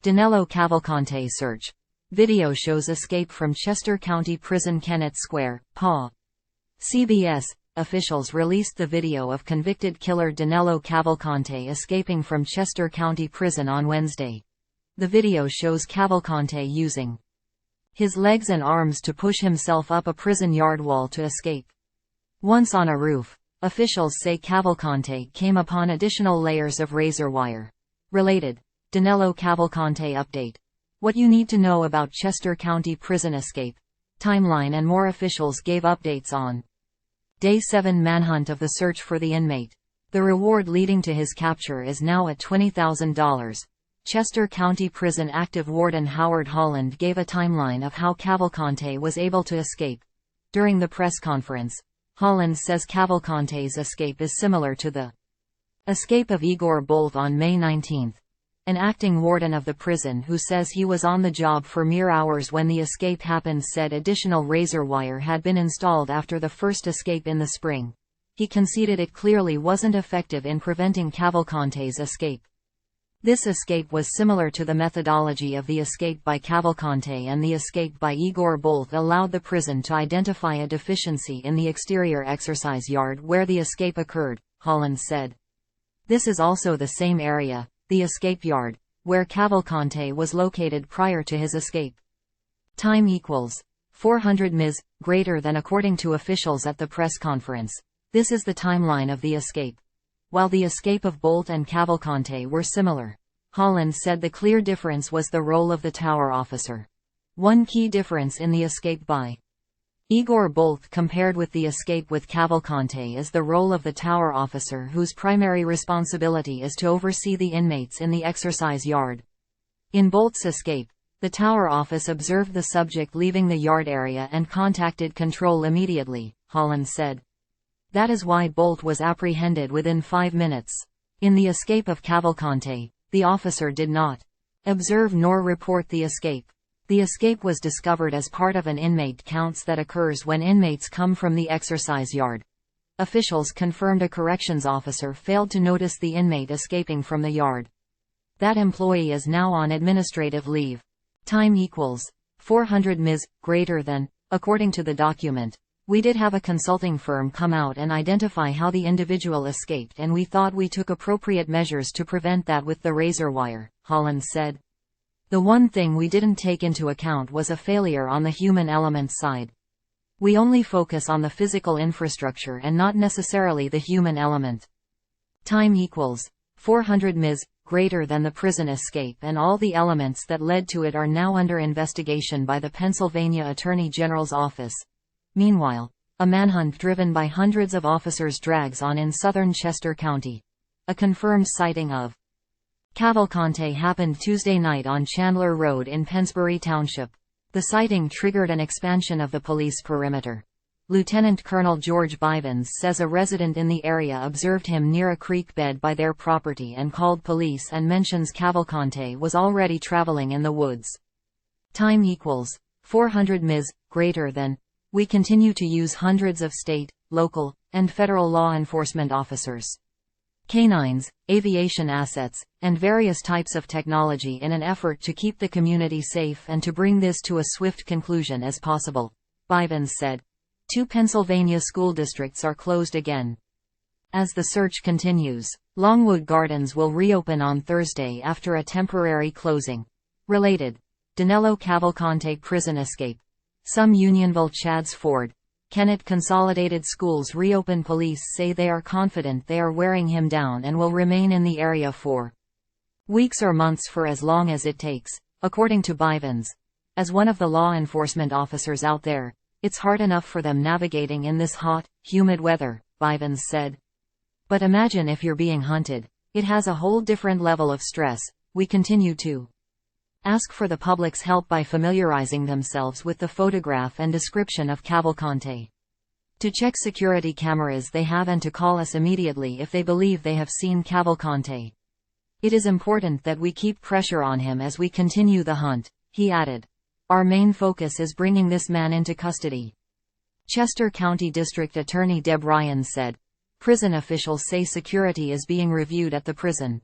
Danelo Cavalcante search. Video shows escape from Chester County Prison KENNETT Square, PA. CBS officials released the video of convicted killer Danelo Cavalcante escaping from Chester County Prison on Wednesday. The video shows Cavalcante using his legs and arms to push himself up a prison yard wall to escape. Once on a roof, officials say Cavalcante came upon additional layers of razor wire. Related, Danelo Cavalcante update. What you need to know about Chester County Prison escape. Timeline and more. Officials gave updates on Day 7 manhunt of the search for the inmate. The reward leading to his capture is now at $20,000. Chester County Prison active Warden Holland gave a timeline of how Cavalcante was able to escape. During the press conference, Holland says Cavalcante's escape is similar to the escape of Igor Bolte on May 19. An acting warden of the prison who says he was on the job for mere hours when the escape happened said additional razor wire had been installed after the first escape in the spring. He conceded it clearly wasn't effective in preventing Cavalcante's escape. This escape was similar to the methodology of the escape by Cavalcante, and the escape by Igor Bolte allowed the prison to identify a deficiency in the exterior exercise yard where the escape occurred, Holland said. This is also the same area, the escape yard, where Cavalcante was located prior to his escape. Time equals 400 ms, greater than according to officials at the press conference. This is the timeline of the escape. While the escape of Bolte and Cavalcante were similar, Holland said the clear difference was the role of the tower officer. One key difference in the escape by Igor Bolte compared with the escape with Cavalcante is the role of the tower officer, whose primary responsibility is to oversee the inmates in the exercise yard. In Bolte's escape, the tower office observed the subject leaving the yard area and contacted control immediately, Holland said. That is why Bolte was apprehended within 5 minutes. In the escape of Cavalcante, the officer did not observe nor report the escape. The escape was discovered as part of an inmate counts that occurs when inmates come from the exercise yard. Officials confirmed a corrections officer failed to notice the inmate escaping from the yard. That employee is now on administrative leave. Time equals 400 ms, greater than, according to the document. We did have a consulting firm come out and identify how the individual escaped, and we thought we took appropriate measures to prevent that with the razor wire, Holland said. The one thing we didn't take into account was a failure on the human element side. We only focus on the physical infrastructure and not necessarily the human element. Time equals 400 ms, greater than the prison escape, and all the elements that led to it are now under investigation by the Pennsylvania Attorney General's office. Meanwhile, a manhunt driven by hundreds of officers drags on in southern Chester County. A confirmed sighting of Cavalcante happened Tuesday night on Chandler Road in Pennsbury Township. The sighting triggered an expansion of the police perimeter. Lieutenant Colonel George Bivens says a resident in the area observed him near a creek bed by their property and called police, and mentions Cavalcante was already traveling in the woods. Time equals 400 ms, greater than. We continue to use hundreds of state, local, and federal law enforcement officers, canines, aviation assets, and various types of technology in an effort to keep the community safe and to bring this to a swift conclusion as possible, Bivens said. 2 Pennsylvania school districts are closed again. As the search continues, Longwood Gardens will reopen on Thursday after a temporary closing. Related, Danelo Cavalcante prison escape. Some Unionville Chadds Ford, KENNETT Consolidated Schools reopen. Police say they are confident they are wearing him down and will remain in the area for weeks or months, for as long as it takes, according to Bivens. As one of the law enforcement officers out there, it's hard enough for them navigating in this hot, humid weather, Bivens said. But imagine if you're being hunted. It has a whole different level of stress. We continue to ask for the public's help by familiarizing themselves with the photograph and description of Cavalcante. To check security cameras they have, and to call us immediately if they believe they have seen Cavalcante. It is important that we keep pressure on him as we continue the hunt, he added. Our main focus is bringing this man into custody. Chester County District Attorney Deb Ryan said. Prison officials say security is being reviewed at the prison.